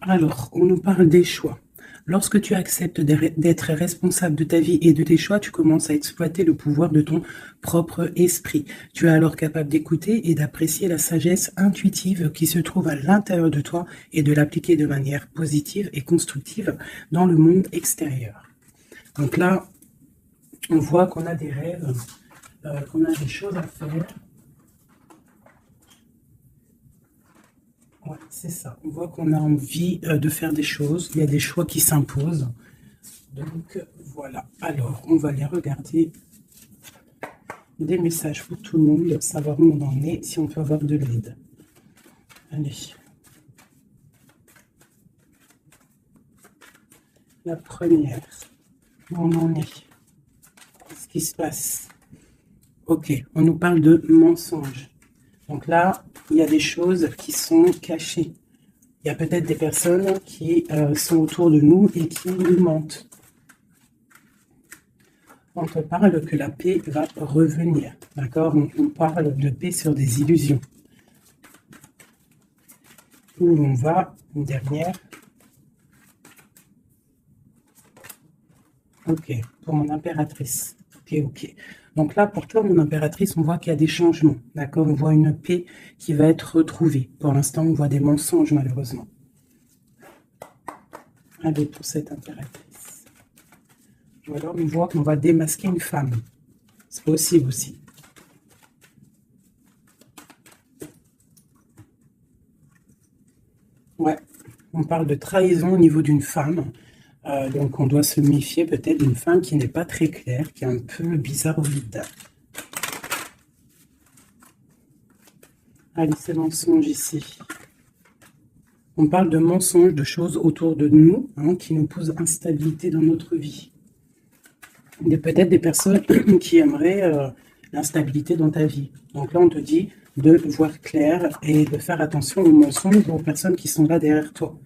Alors, on nous parle des choix. Lorsque tu acceptes d'être responsable de ta vie et de tes choix, tu commences à exploiter le pouvoir de ton propre esprit. Tu es alors capable d'écouter et d'apprécier la sagesse intuitive qui se trouve à l'intérieur de toi et de l'appliquer de manière positive et constructive dans le monde extérieur. Donc là, on voit qu'on a des rêves, qu'on a des choses à faire. Ouais, c'est ça. On voit qu'on a envie de faire des choses. Il y a des choix qui s'imposent. Donc, voilà. Alors, on va aller regarder des messages pour tout le monde, savoir où on en est, si on peut avoir de l'aide. Allez. La première. Où on en est. Qu'est-ce qui se passe? Ok, on nous parle de mensonges. Donc là, il y a des choses qui sont cachées. Il y a peut-être des personnes qui sont autour de nous et qui nous mentent. On te parle que la paix va revenir. D'accord? On parle de paix sur des illusions. Où on va? Une dernière. Ok, pour mon impératrice. Ok. Donc là, pour toi, mon impératrice, on voit qu'il y a des changements. D'accord? On voit une paix qui va être retrouvée. Pour l'instant, on voit des mensonges, malheureusement. Allez, pour cette impératrice. Ou alors, on voit qu'on va démasquer une femme. C'est possible aussi. Ouais, on parle de trahison au niveau d'une femme. Donc, on doit se méfier peut-être d'une femme qui n'est pas très claire, qui est un peu bizarroïde. Allez, c'est mensonge ici. On parle de mensonges, de choses autour de nous qui nous posent instabilité dans notre vie. Il y a peut-être des personnes qui aimeraient l'instabilité dans ta vie. Donc là, on te dit de voir clair et de faire attention aux mensonges aux personnes qui sont là derrière toi.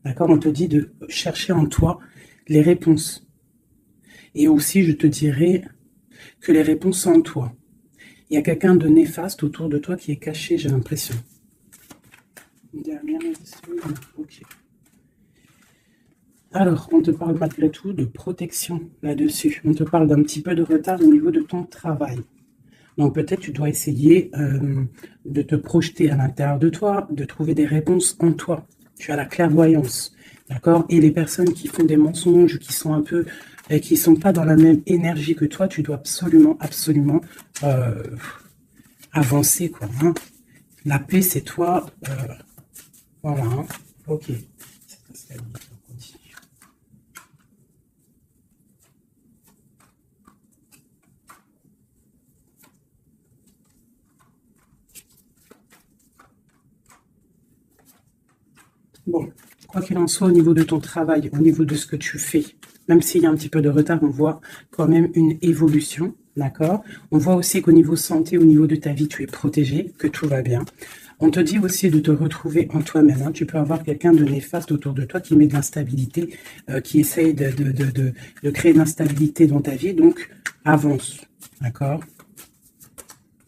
D'accord? On te dit de chercher en toi les réponses. Et aussi, je te dirais que les réponses sont en toi. Il y a quelqu'un de néfaste autour de toi qui est caché, j'ai l'impression. Une dernière édition. Ok. Alors, on te parle malgré tout de protection là-dessus. On te parle d'un petit peu de retard au niveau de ton travail. Donc peut-être tu dois essayer de te projeter à l'intérieur de toi, de trouver des réponses en toi. Tu as la clairvoyance, d'accord? Et les personnes qui font des mensonges, qui sont un peu, qui sont pas dans la même énergie que toi, tu dois absolument, absolument avancer, quoi. La paix, c'est toi. Voilà. Ok. On continue. Bon, quoi qu'il en soit, au niveau de ton travail, au niveau de ce que tu fais, même s'il y a un petit peu de retard, on voit quand même une évolution, d'accord? On voit aussi qu'au niveau santé, au niveau de ta vie, tu es protégé, que tout va bien. On te dit aussi de te retrouver en toi-même. Tu peux avoir quelqu'un de néfaste autour de toi qui met de l'instabilité, qui essaye de créer de l'instabilité dans ta vie. Donc, avance, d'accord?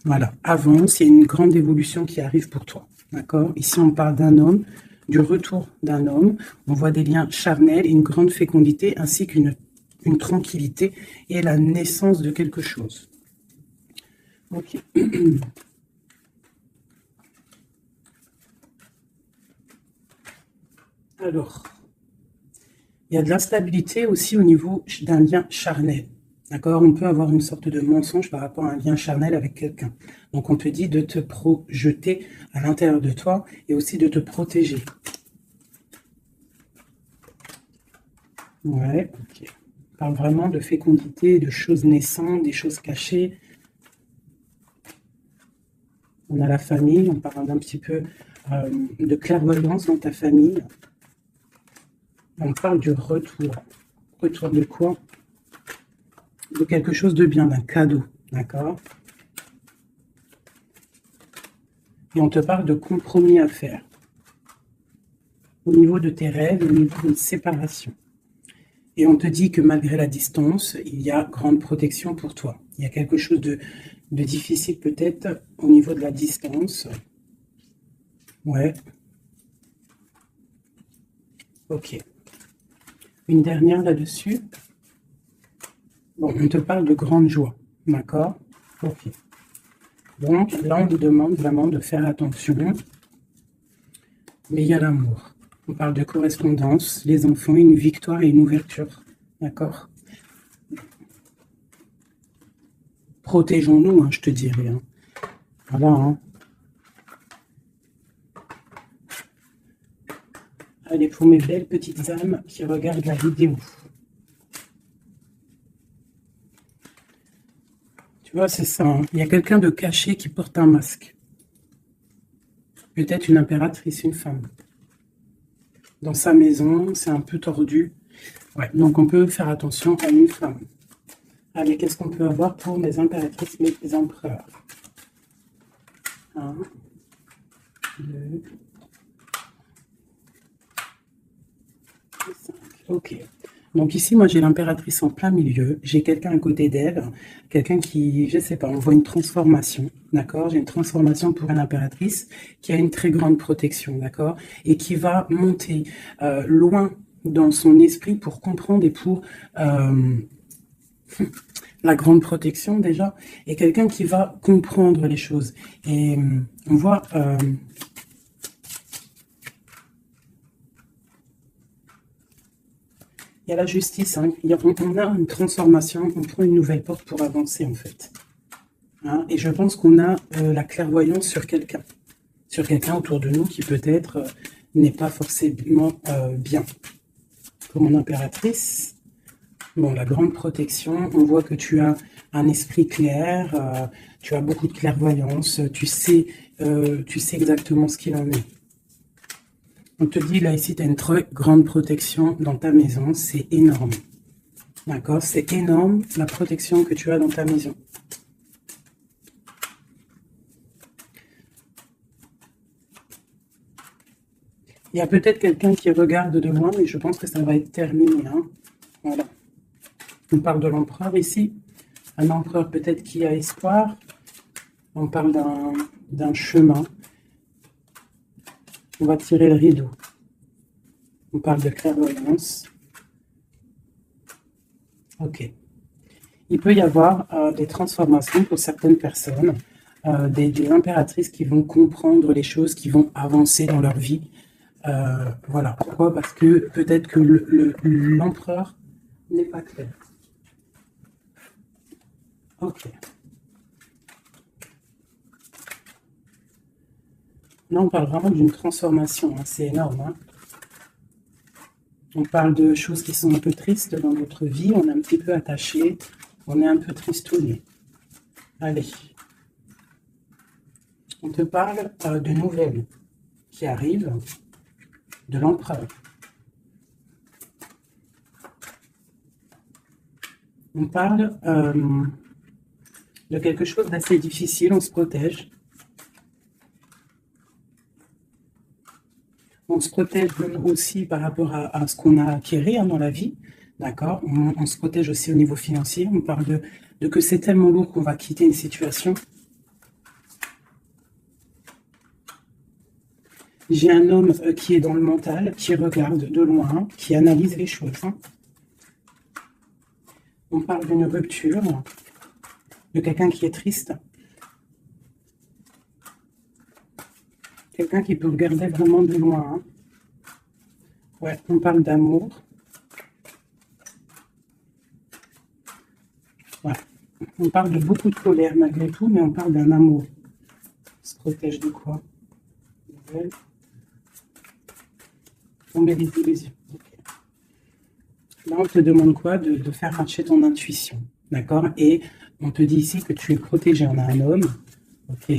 Voilà, avance, il y a une grande évolution qui arrive pour toi, d'accord? Ici, on parle d'un homme, du retour d'un homme. On voit des liens charnels, une grande fécondité, ainsi qu'une tranquillité et la naissance de quelque chose. Ok. Alors, il y a de l'instabilité aussi au niveau d'un lien charnel. D'accord? On peut avoir une sorte de mensonge par rapport à un lien charnel avec quelqu'un. Donc, on te dit de te projeter à l'intérieur de toi et aussi de te protéger. Ouais, ok. On parle vraiment de fécondité, de choses naissantes, des choses cachées. On a la famille, on parle un petit peu de clairvoyance dans ta famille. On parle du retour. Retour de quoi? De quelque chose de bien, d'un cadeau, d'accord? Et on te parle de compromis à faire. Au niveau de tes rêves, au niveau d'une séparation. Et on te dit que malgré la distance, il y a grande protection pour toi. Il y a quelque chose de difficile peut-être au niveau de la distance. Ouais. Ok. Une dernière là-dessus. Bon, on te parle de grande joie. D'accord? Ok. Donc, là, on nous demande vraiment de faire attention. Mais il y a l'amour. On parle de correspondance, les enfants, une victoire et une ouverture. D'accord? Protégeons-nous, hein, je te dirais. Hein. Voilà. Hein. Allez, pour mes belles petites âmes qui regardent la vidéo. Tu vois, c'est ça. Hein. Il y a quelqu'un de caché qui porte un masque. Peut-être une impératrice, une femme. Dans sa maison, c'est un peu tordu. Ouais, donc on peut faire attention à une femme. Allez, qu'est-ce qu'on peut avoir pour mes impératrices, mes empereurs? 1, 2, 5. Ok. Donc ici, moi, j'ai l'impératrice en plein milieu. J'ai quelqu'un à côté d'elle. Quelqu'un qui, je sais pas, on voit une transformation. D'accord? J'ai une transformation pour une impératrice qui a une très grande protection. D'accord? Et qui va monter loin dans son esprit pour comprendre et pour... la grande protection déjà, et quelqu'un qui va comprendre les choses. Et on voit... il y a la justice, hein. On a une transformation, on prend une nouvelle porte pour avancer en fait. Hein, et je pense qu'on a la clairvoyance sur quelqu'un autour de nous qui peut-être n'est pas forcément bien. Pour mon impératrice, bon, la grande protection, on voit que tu as un esprit clair, tu as beaucoup de clairvoyance, tu sais exactement ce qu'il en est. On te dit là ici, tu as une très grande protection dans ta maison, c'est énorme. D'accord? C'est énorme la protection que tu as dans ta maison. Il y a peut-être quelqu'un qui regarde de loin, mais je pense que ça va être terminé. Hein. Voilà. On parle de l'empereur ici. Un empereur peut-être qui a espoir. On parle d'un chemin. On va tirer le rideau. On parle de clairvoyance. Ok. Il peut y avoir des transformations pour certaines personnes, des impératrices qui vont comprendre les choses, qui vont avancer dans leur vie. Voilà. Pourquoi? Parce que peut-être que l'empereur n'est pas clair. Ok. Là, on parle vraiment d'une transformation. Hein. C'est énorme. Hein. On parle de choses qui sont un peu tristes dans notre vie. On est un petit peu attaché. On est un peu tristouné. Allez. On te parle de nouvelles qui arrivent de l'empereur. On parle de quelque chose d'assez difficile. On se protège. On se protège aussi par rapport à ce qu'on a acquis dans la vie. D'accord? On se protège aussi au niveau financier. On parle de que c'est tellement lourd qu'on va quitter une situation. J'ai un homme qui est dans le mental, qui regarde de loin, qui analyse les choses. Hein. On parle d'une rupture, de quelqu'un qui est triste. Quelqu'un qui peut regarder vraiment de loin. Hein. Ouais, on parle d'amour. Ouais. On parle de beaucoup de colère malgré tout, mais on parle d'un amour. On se protège de quoi? Tomber les illusions. Okay. Là, on te demande quoi? De faire marcher ton intuition. D'accord? Et on te dit ici que tu es protégé. On a un homme. Ok.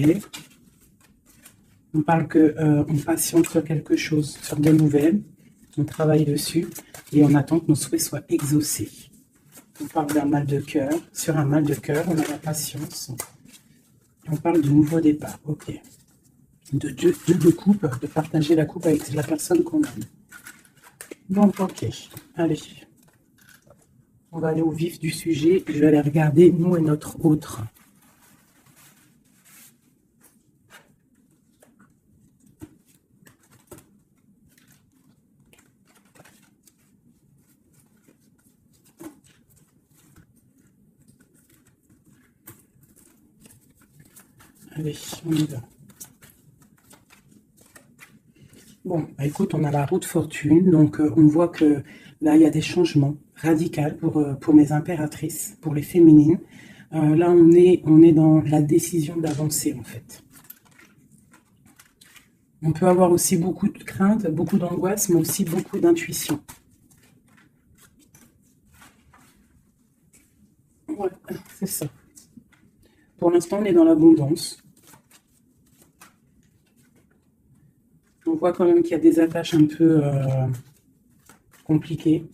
On parle qu'on patiente sur quelque chose, sur des nouvelles. On travaille dessus et on attend que nos souhaits soient exaucés. On parle d'un mal de cœur. Sur un mal de cœur, on a la patience. On parle de nouveau départ. Ok. De coupe, de partager la coupe avec la personne qu'on aime. Donc, ok. Allez. On va aller au vif du sujet. Je vais aller regarder nous et notre autre. Allez, on y va. Bon, bah, écoute, on a la roue de fortune, donc on voit que là, il y a des changements radicaux pour mes impératrices, pour les féminines. Là, on est dans la décision d'avancer, en fait. On peut avoir aussi beaucoup de crainte, beaucoup d'angoisse, mais aussi beaucoup d'intuition. Ouais, c'est ça. Pour l'instant, on est dans l'abondance. On voit quand même qu'il y a des attaches un peu compliquées.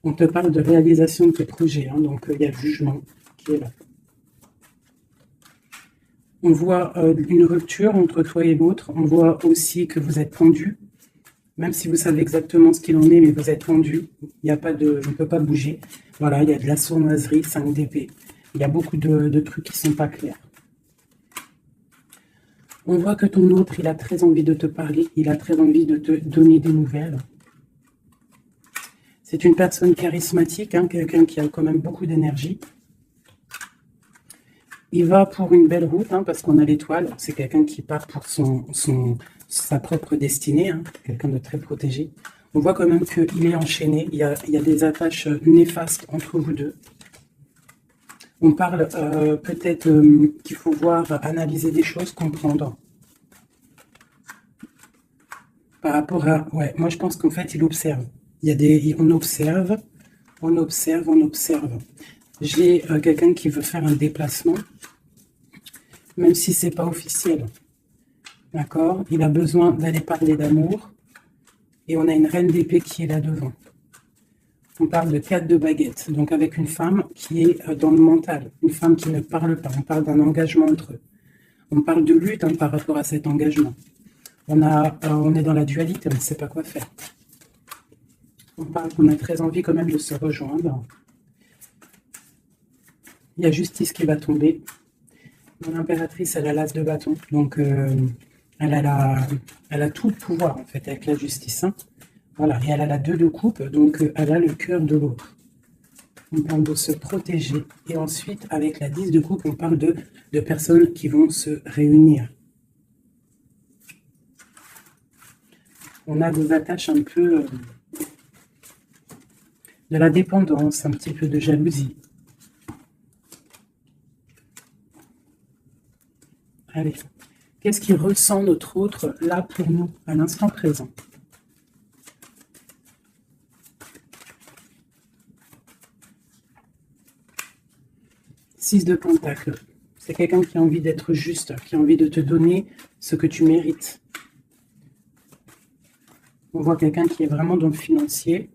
On te parle de réalisation de tes projets, hein, donc il y a le jugement qui est là. On voit une rupture entre toi et l'autre. On voit aussi que vous êtes tendu. Même si vous savez exactement ce qu'il en est, mais vous êtes tendu. Il n'y a pas de, on ne peut pas bouger. Voilà, il y a de la sournoiserie, 5 d'épée. Il y a beaucoup de trucs qui ne sont pas clairs. On voit que ton autre, il a très envie de te parler. Il a très envie de te donner des nouvelles. C'est une personne charismatique, hein, quelqu'un qui a quand même beaucoup d'énergie. Il va pour une belle route, hein, parce qu'on a l'étoile. C'est quelqu'un qui part pour sa propre destinée, hein, quelqu'un de très protégé. On voit quand même qu'il est enchaîné. Il y a des attaches néfastes entre vous deux. On parle peut-être qu'il faut voir, analyser des choses, comprendre. Par rapport à... Ouais, moi je pense qu'en fait, il observe. On observe, on observe, on observe. J'ai quelqu'un qui veut faire un déplacement, même si ce n'est pas officiel. D'accord? Il a besoin d'aller parler d'amour. Et on a une reine d'épée qui est là devant. On parle de 4 de baguettes. Donc avec une femme qui est dans le mental. Une femme qui ne parle pas. On parle d'un engagement entre eux. On parle de lutte, hein, par rapport à cet engagement. On est dans la dualité, on ne sait pas quoi faire. On parle qu'on a très envie quand même de se rejoindre. Il y a justice qui va tomber. Mon impératrice, elle a l'as de bâton. Donc, elle a tout le pouvoir, en fait, avec la justice. Hein. Voilà, et elle a la 2 de coupe, donc elle a le cœur de l'autre. On parle de se protéger. Et ensuite, avec la 10 de coupe, on parle de personnes qui vont se réunir. On a des attaches un peu de la dépendance, un petit peu de jalousie. Allez, qu'est-ce qui ressent notre autre là pour nous, à l'instant présent? Six de Pentacle. C'est quelqu'un qui a envie d'être juste, qui a envie de te donner ce que tu mérites. On voit quelqu'un qui est vraiment dans le financier,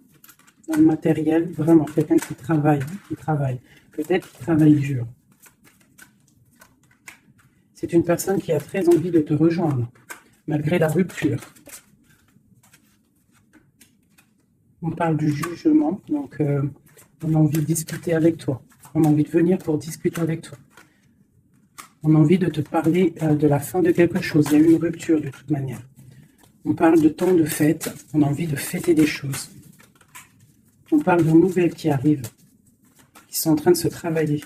dans le matériel, vraiment quelqu'un qui travaille, peut-être qui travaille dur. C'est une personne qui a très envie de te rejoindre, malgré la rupture. On parle du jugement, donc on a envie de discuter avec toi. On a envie de venir pour discuter avec toi. On a envie de te parler de la fin de quelque chose. Il y a eu une rupture de toute manière. On parle de temps de fête. On a envie de fêter des choses. On parle de nouvelles qui arrivent, qui sont en train de se travailler.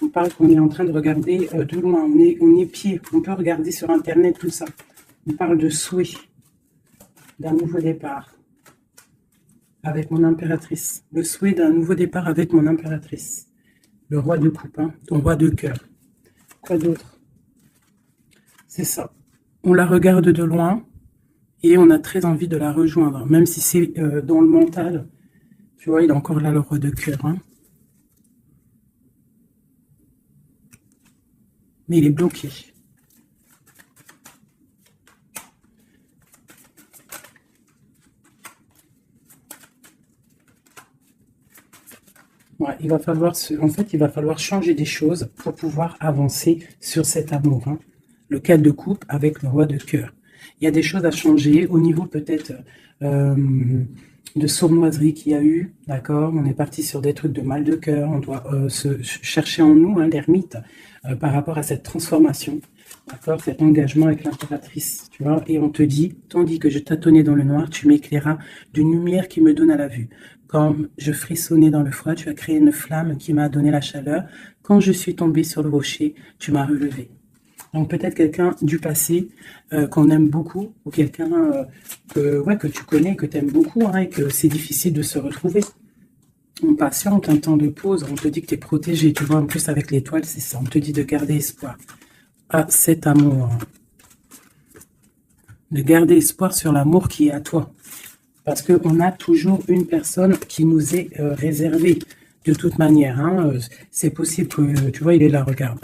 On parle qu'on est en train de regarder de loin. On est pied. On peut regarder sur Internet tout ça. On parle de souhait, d'un nouveau départ avec mon impératrice. Le souhait d'un nouveau départ avec mon impératrice. Le roi de coupe, hein, ton roi de cœur. Quoi d'autre? C'est ça. On la regarde de loin et on a très envie de la rejoindre. Même si c'est dans le mental. Tu vois, il est encore là, le roi de cœur. Hein. Mais il est bloqué. Ouais, il va falloir il va falloir changer des choses pour pouvoir avancer sur cet amour. Hein. Le 4 de coupe avec le roi de cœur. Il y a des choses à changer au niveau peut-être de sournoiserie qu'il y a eu. D'accord? On est parti sur des trucs de mal de cœur. On doit se chercher en nous, hein, l'ermite, par rapport à cette transformation. D'accord, cet engagement avec l'impératrice, tu vois, et on te dit, tandis que je tâtonnais dans le noir, tu m'éclairas d'une lumière qui me donne à la vue. Quand je frissonnais dans le froid, tu as créé une flamme qui m'a donné la chaleur. Quand je suis tombée sur le rocher, tu m'as relevé. Donc peut-être quelqu'un du passé qu'on aime beaucoup, ou quelqu'un que tu connais, que tu aimes beaucoup, hein, et que c'est difficile de se retrouver. On patiente, un temps de pause, on te dit que tu es protégé, tu vois, en plus avec l'étoile, c'est ça, on te dit de garder espoir à cet amour, de garder espoir sur l'amour qui est à toi. Parce qu'on a toujours une personne qui nous est réservée, de toute manière. Hein, c'est possible que, tu vois, il est là, regarde.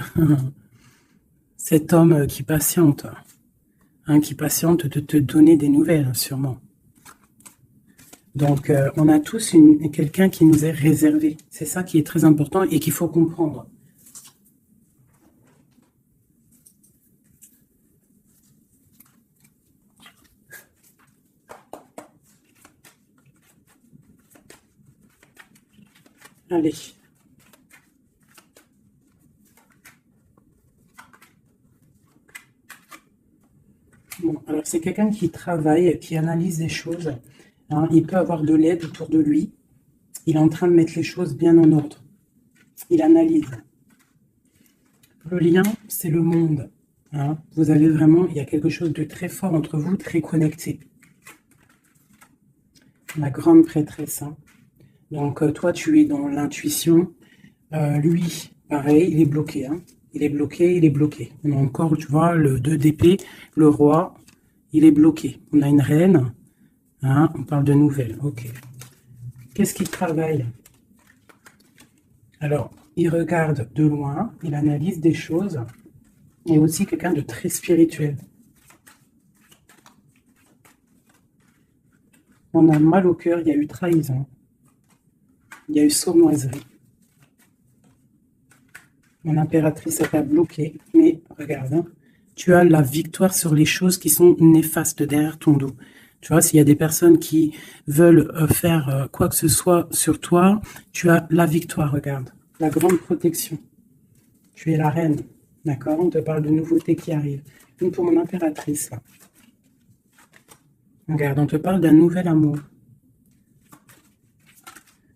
Cet homme qui patiente, hein, qui patiente de te donner des nouvelles, sûrement. Donc, on a tous quelqu'un qui nous est réservé. C'est ça qui est très important et qu'il faut comprendre. Allez. Bon, alors c'est quelqu'un qui travaille, qui analyse des choses. Hein, il peut avoir de l'aide autour de lui. Il est en train de mettre les choses bien en ordre. Il analyse. Le lien, c'est le monde. Hein. Vous avez vraiment, il y a quelque chose de très fort entre vous, très connecté. La grande prêtresse. Hein. Donc, toi, tu es dans l'intuition. Lui, pareil, il est bloqué. Hein. Il est bloqué, il est bloqué. On a encore, tu vois, le 2 d'épée, le roi, il est bloqué. On a une reine. Hein, on parle de nouvelles. Ok. Qu'est-ce qu'il travaille? Alors, il regarde de loin, il analyse des choses. Il est aussi quelqu'un de très spirituel. On a mal au cœur, il y a eu trahison. Il y a eu sournoiserie. Mon impératrice t'a bloqué, mais regarde, hein, tu as la victoire sur les choses qui sont néfastes derrière ton dos. Tu vois, s'il y a des personnes qui veulent faire quoi que ce soit sur toi, tu as la victoire, regarde. La grande protection. Tu es la reine, d'accord? On te parle de nouveautés qui arrivent. Une pour mon impératrice, là. Regarde, on te parle d'un nouvel amour.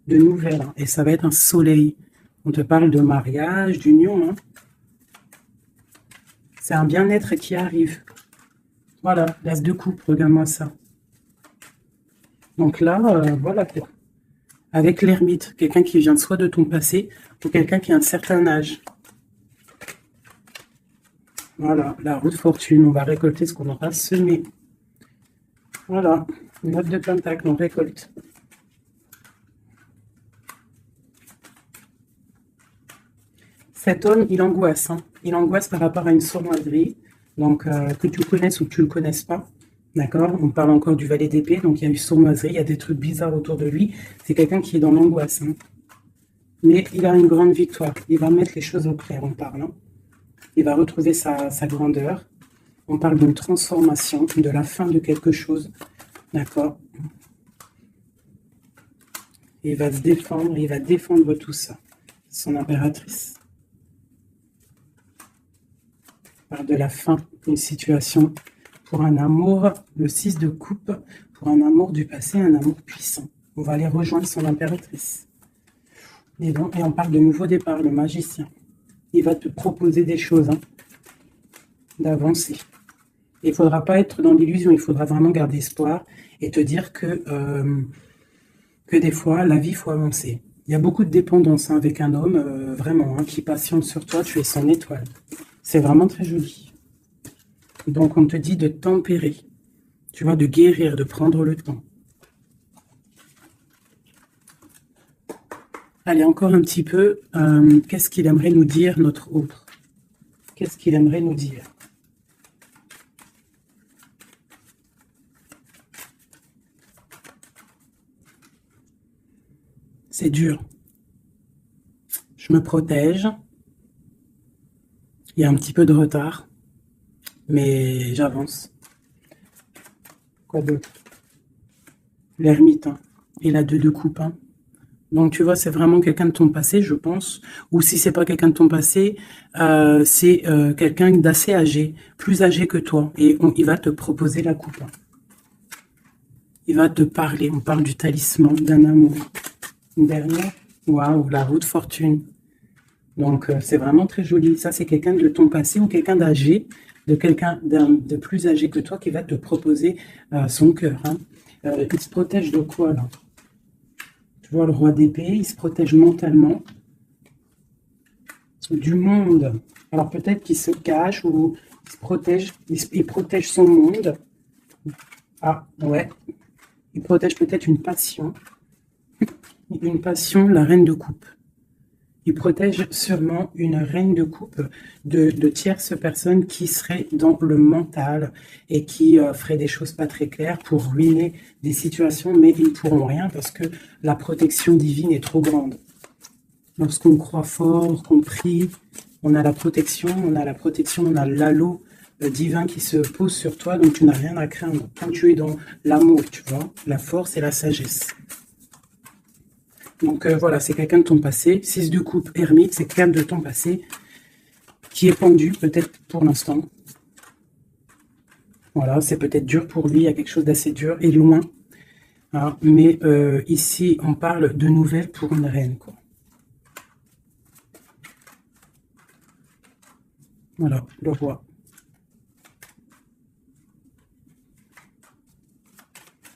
De nouvelles, hein, et ça va être un soleil. On te parle de mariage, d'union. Hein. C'est un bien-être qui arrive. Voilà, l'as de coupe, regarde-moi ça. Donc là, voilà quoi. Avec l'ermite, quelqu'un qui vient soit de ton passé, ou quelqu'un qui a un certain âge. Voilà, la roue de fortune, on va récolter ce qu'on aura semé. Voilà, 9 de pentacle, on récolte. Cet homme, il angoisse. Hein. Il angoisse par rapport à une sournoiserie, donc que tu connaisses ou que tu ne le connaisses pas. D'accord? On parle encore du valet d'épée, donc il y a une sournoiserie, il y a des trucs bizarres autour de lui. C'est quelqu'un qui est dans l'angoisse. Hein. Mais il a une grande victoire. Il va mettre les choses au clair, on parle. Hein. Il va retrouver sa grandeur. On parle d'une transformation, de la fin de quelque chose. D'accord? Il va se défendre, il va défendre tout ça. Son impératrice. On parle de la fin d'une situation. Pour un amour, le 6 de coupe, pour un amour du passé, un amour puissant. On va aller rejoindre son impératrice. Et on parle de nouveau départ, le magicien. Il va te proposer des choses, hein, d'avancer. Il ne faudra pas être dans l'illusion, il faudra vraiment garder espoir et te dire que des fois, la vie, il faut avancer. Il y a beaucoup de dépendance hein, avec un homme, vraiment, hein, qui patiente sur toi, tu es son étoile. C'est vraiment très joli. Donc, on te dit de tempérer, tu vois, de guérir, de prendre le temps. Allez, encore un petit peu. Qu'est-ce qu'il aimerait nous dire, notre autre? Qu'est-ce qu'il aimerait nous dire? C'est dur. Je me protège. Il y a un petit peu de retard. Mais j'avance. Quoi d'autre? L'ermite. Hein. Et la 2 de coupe. Hein. Donc, tu vois, c'est vraiment quelqu'un de ton passé, je pense. Ou si c'est pas quelqu'un de ton passé, c'est quelqu'un d'assez âgé, plus âgé que toi. Et il va te proposer la coupe. Il va te parler. On parle du talisman, d'un amour. Une dernière. Waouh, la roue de fortune. Donc, c'est vraiment très joli. Ça, c'est quelqu'un de ton passé ou quelqu'un d'âgé, de quelqu'un de plus âgé que toi qui va te proposer son cœur. Hein. Il se protège de quoi, là? Tu vois, le roi d'épée, il se protège mentalement du monde. Alors, peut-être qu'il se cache ou il se protège, il protège son monde. Ah, ouais. Il protège peut-être une passion. Une passion, la reine de coupe. Il protège sûrement une reine de coupe de tierces personnes qui seraient dans le mental et qui feraient des choses pas très claires pour ruiner des situations, mais ils ne pourront rien parce que la protection divine est trop grande. Lorsqu'on croit fort, qu'on prie, on a la protection, on a l'halo divin qui se pose sur toi, donc tu n'as rien à craindre. Quand tu es dans l'amour, tu vois, la force et la sagesse. Donc voilà, c'est quelqu'un de ton passé. 6 de coupe, ermite, c'est quelqu'un de ton passé qui est pendu, peut-être pour l'instant. Voilà, c'est peut-être dur pour lui, il y a quelque chose d'assez dur et loin. Hein, mais ici, on parle de nouvelles pour une reine, quoi. Voilà, le roi.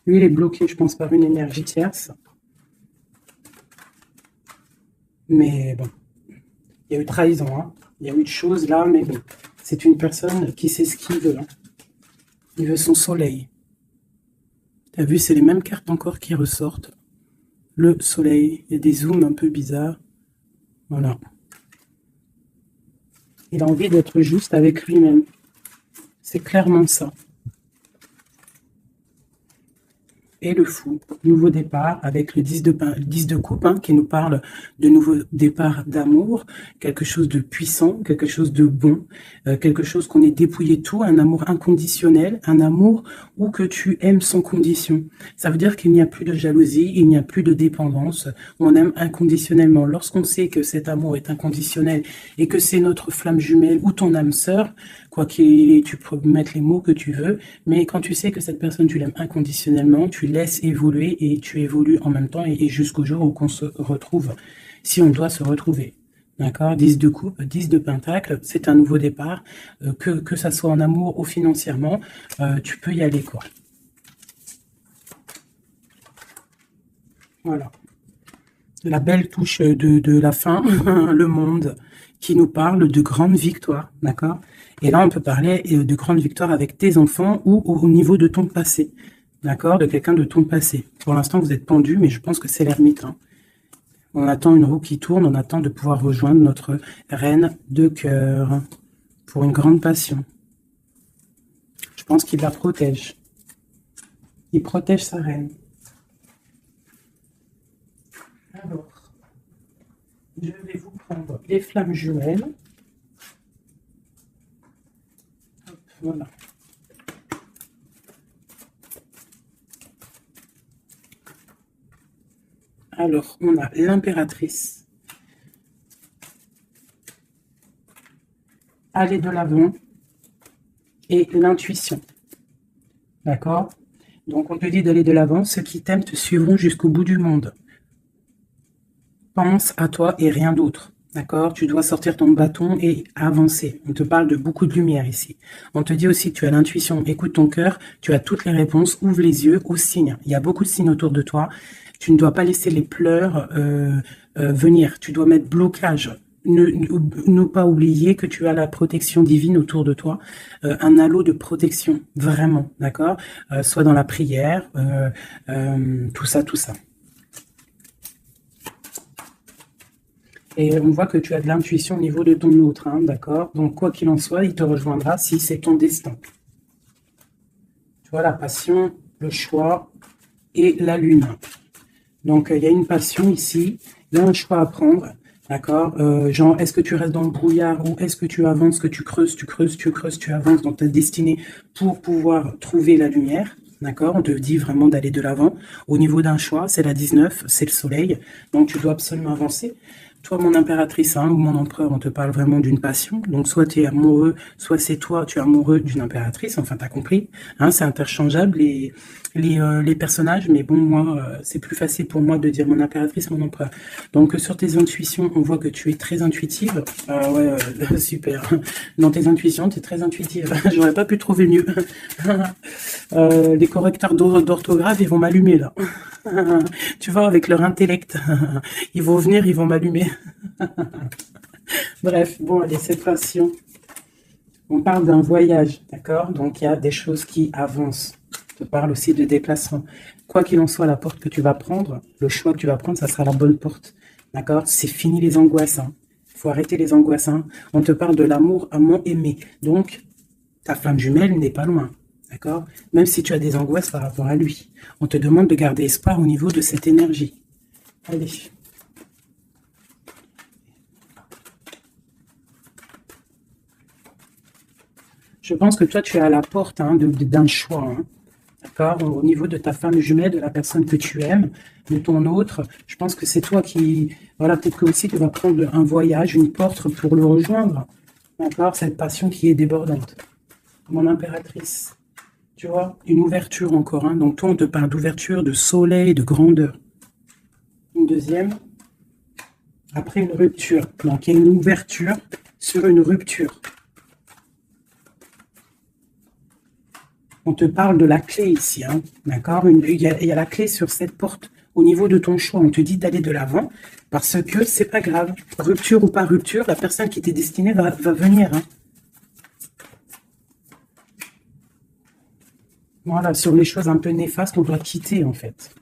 Lui, il est bloqué, je pense, par une énergie tierce. Mais bon, il y a eu trahison, hein. Il y a eu de choses là, mais bon, c'est une personne qui sait ce qu'il veut. Hein. Il veut son soleil. T'as vu, c'est les mêmes cartes encore qui ressortent. Le soleil, il y a des zooms un peu bizarres. Voilà. Il a envie d'être juste avec lui-même. C'est clairement ça. Et le fou, nouveau départ avec le 10 de coupe hein, qui nous parle de nouveau départ d'amour, quelque chose de puissant, quelque chose de bon, quelque chose qu'on est dépouillé de tout, un amour inconditionnel, un amour où que tu aimes sans condition. Ça veut dire qu'il n'y a plus de jalousie, il n'y a plus de dépendance, on aime inconditionnellement. Lorsqu'on sait que cet amour est inconditionnel et que c'est notre flamme jumelle ou ton âme sœur, quoi qu'il, tu peux mettre les mots que tu veux, mais quand tu sais que cette personne, tu l'aimes inconditionnellement, tu laisses évoluer et tu évolues en même temps et jusqu'au jour où on se retrouve, si on doit se retrouver. D'accord, 10 de coupe, 10 de pentacle, c'est un nouveau départ, que ça soit en amour ou financièrement, tu peux y aller, quoi. Voilà. La belle touche de la fin, le monde, qui nous parle de grandes victoires, d'accord? Et là, on peut parler de grandes victoires avec tes enfants ou au niveau de ton passé, d'accord? De quelqu'un de ton passé. Pour l'instant, vous êtes pendu, mais je pense que c'est l'ermite. Hein. On attend une roue qui tourne, on attend de pouvoir rejoindre notre reine de cœur pour une grande passion. Je pense qu'il la protège. Il protège sa reine. Alors, je vais vous prendre les flammes jumelles. Hop, voilà. Alors, on a l'impératrice. Aller de l'avant. Et l'intuition. D'accord? Donc, on te dit d'aller de l'avant. Ceux qui t'aiment te suivront jusqu'au bout du monde. Pense à toi et rien d'autre. D'accord? Tu dois sortir ton bâton et avancer. On te parle de beaucoup de lumière ici. On te dit aussi que tu as l'intuition. Écoute ton cœur. Tu as toutes les réponses. Ouvre les yeux aux signes. Il y a beaucoup de signes autour de toi. Tu ne dois pas laisser les pleurs venir. Tu dois mettre blocage. Ne pas oublier que tu as la protection divine autour de toi, un halo de protection, vraiment, d'accord? Soit dans la prière, tout ça, tout ça. Et on voit que tu as de l'intuition au niveau de ton autre, hein, d'accord? Donc, quoi qu'il en soit, il te rejoindra si c'est ton destin. Tu vois, la passion, le choix et la lune. Donc, il y a une passion ici, il y a un choix à prendre. D'accord, genre, est-ce que tu restes dans le brouillard ou est-ce que tu avances, que tu creuses, tu avances dans ta destinée pour pouvoir trouver la lumière? d'accord? On te dit vraiment d'aller de l'avant. Au niveau d'un choix, c'est la 19, c'est le soleil, donc tu dois absolument avancer. Toi, mon impératrice, hein, ou mon empereur, on te parle vraiment d'une passion. Donc, soit tu es amoureux, soit c'est toi, tu es amoureux d'une impératrice. Enfin, tu as compris. Hein, c'est interchangeable, les personnages. Mais bon, moi, c'est plus facile pour moi de dire mon impératrice, mon empereur. Donc, sur tes intuitions, on voit que tu es très intuitive. Ouais, super. Dans tes intuitions, tu es très intuitive. J'aurais pas pu trouver mieux. Les correcteurs d'orthographe, ils vont m'allumer, là. Tu vois, avec leur intellect. Ils vont venir, ils vont m'allumer. Bref, bon, allez, c'est passion. On parle d'un voyage, d'accord? Donc, il y a des choses qui avancent. Je te parle aussi de déplacement. Quoi qu'il en soit, la porte que tu vas prendre, le choix que tu vas prendre, ça sera la bonne porte. D'accord? C'est fini les angoisses. Hein. Faut arrêter les angoisses. Hein. On te parle de l'amour amant aimé. Donc, ta flamme jumelle n'est pas loin. D'accord? Même si tu as des angoisses par rapport à lui. On te demande de garder espoir au niveau de cette énergie. Allez. Je pense que toi, tu es à la porte hein, d'un choix. Hein. D'accord? Au niveau de ta femme jumelle, de la personne que tu aimes, de ton autre, je pense que c'est toi qui... Voilà, peut-être que aussi tu vas prendre un voyage, une porte pour le rejoindre. D'accord? Cette passion qui est débordante. Mon impératrice. Tu vois? Une ouverture encore. Hein. Donc toi, on te parle d'ouverture, de soleil, de grandeur. Une deuxième. Après une rupture. Donc il y a une ouverture sur une rupture. On te parle de la clé ici, hein, d'accord? Il y a la clé sur cette porte. Au niveau de ton choix, on te dit d'aller de l'avant parce que c'est pas grave. Rupture ou pas rupture, la personne qui t'est destinée va venir. Hein. Voilà, sur les choses un peu néfastes, on doit quitter en fait.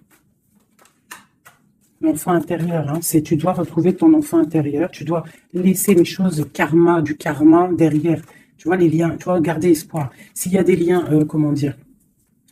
L'enfant intérieur, hein, c'est tu dois retrouver ton enfant intérieur, tu dois laisser les choses du karma derrière. Tu vois, les liens, tu vois, garder espoir. S'il y a des liens, comment dire,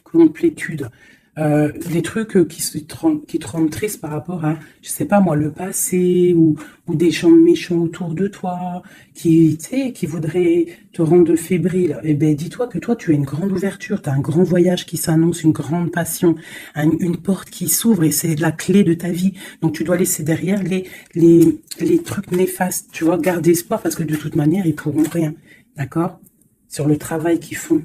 complétude, des trucs qui te rendent triste par rapport à, je sais pas moi, le passé, ou des gens méchants autour de toi, tu sais, qui voudraient te rendre fébrile, eh ben, dis-toi que toi, tu as une grande ouverture, tu as un grand voyage qui s'annonce, une grande passion, une porte qui s'ouvre, et c'est la clé de ta vie. Donc, tu dois laisser derrière les trucs néfastes, tu vois, garder espoir, parce que de toute manière, ils pourront rien. D'accord? Sur le travail qu'ils font.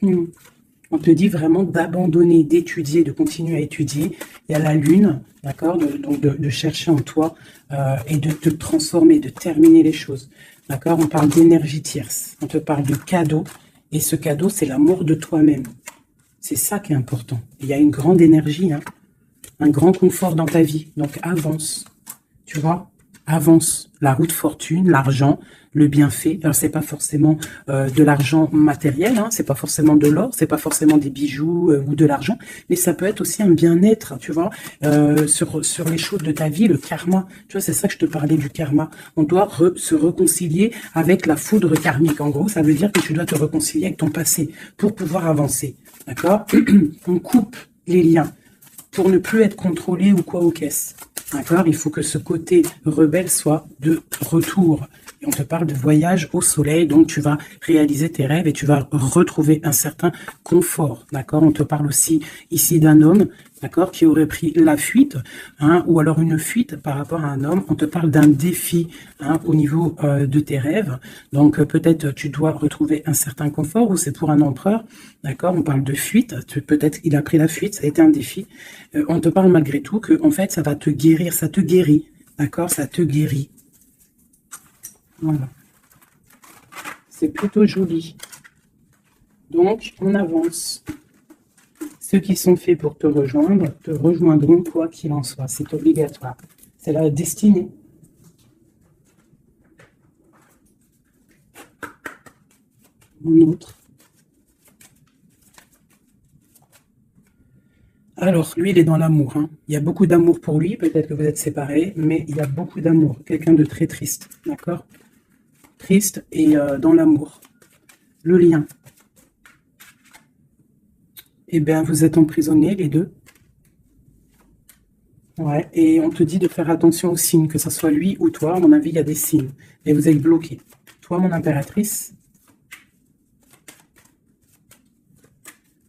On te dit vraiment d'abandonner, d'étudier, de continuer à étudier. Il y a la lune, d'accord? Donc de chercher en toi et de te transformer, de terminer les choses. D'accord? On parle d'énergie tierce. On te parle de cadeau. Et ce cadeau, c'est l'amour de toi-même. C'est ça qui est important. Il y a une grande énergie, hein, un grand confort dans ta vie. Donc avance. Tu vois? Avance. La route fortune, l'argent, le bienfait. Alors, c'est pas forcément de l'argent matériel, hein, c'est pas forcément de l'or, c'est pas forcément des bijoux ou de l'argent, mais ça peut être aussi un bien-être, tu vois, sur les choses de ta vie, le karma. Tu vois, c'est ça que je te parlais du karma. On doit se réconcilier avec la foudre karmique. En gros, ça veut dire que tu dois te réconcilier avec ton passé pour pouvoir avancer. D'accord? On coupe les liens pour ne plus être contrôlé ou quoi aux caisses. D'accord? Il faut que ce côté rebelle soit de retour. Et on te parle de voyage au soleil, donc tu vas réaliser tes rêves et tu vas retrouver un certain confort. D'accord? On te parle aussi ici d'un homme, d'accord, qui aurait pris la fuite, hein, ou alors une fuite par rapport à un homme. On te parle d'un défi hein, au niveau de tes rêves. Donc peut-être tu dois retrouver un certain confort, ou c'est pour un empereur. D'accord? On parle de fuite. Peut-être il a pris la fuite, ça a été un défi. On te parle malgré tout que en fait ça va te guérir, ça te guérit. D'accord? Ça te guérit. Voilà. C'est plutôt joli. Donc, on avance. Ceux qui sont faits pour te rejoindront quoi qu'il en soit. C'est obligatoire. C'est la destinée. Un autre. Alors, lui, il est dans l'amour. Hein. Il y a beaucoup d'amour pour lui. Peut-être que vous êtes séparés, mais il y a beaucoup d'amour. Quelqu'un de très triste. D'accord? Triste et dans l'amour. Le lien. Eh bien, vous êtes emprisonnés, les deux. Ouais, et on te dit de faire attention aux signes, que ce soit lui ou toi. À mon avis, il y a des signes. Et vous êtes bloqués. Toi, mon impératrice.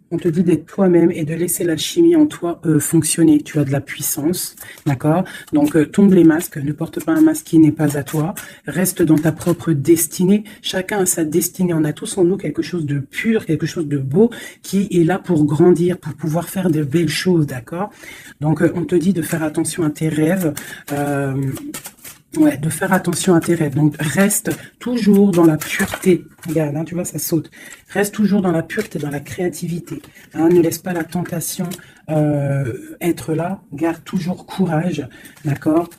On te dit d'être toi-même et de laisser l'alchimie en toi fonctionner. Tu as de la puissance, d'accord? Donc, tombe les masques, ne porte pas un masque qui n'est pas à toi. Reste dans ta propre destinée. Chacun a sa destinée. On a tous en nous quelque chose de pur, quelque chose de beau qui est là pour grandir, pour pouvoir faire de belles choses, d'accord? Donc, on te dit de faire attention à tes rêves. Ouais, de faire attention à tes rêves. Donc, reste toujours dans la pureté. Regarde, hein, tu vois, ça saute. Reste toujours dans la pureté, dans la créativité. Hein, ne laisse pas la tentation être là. Garde toujours courage, d'accord?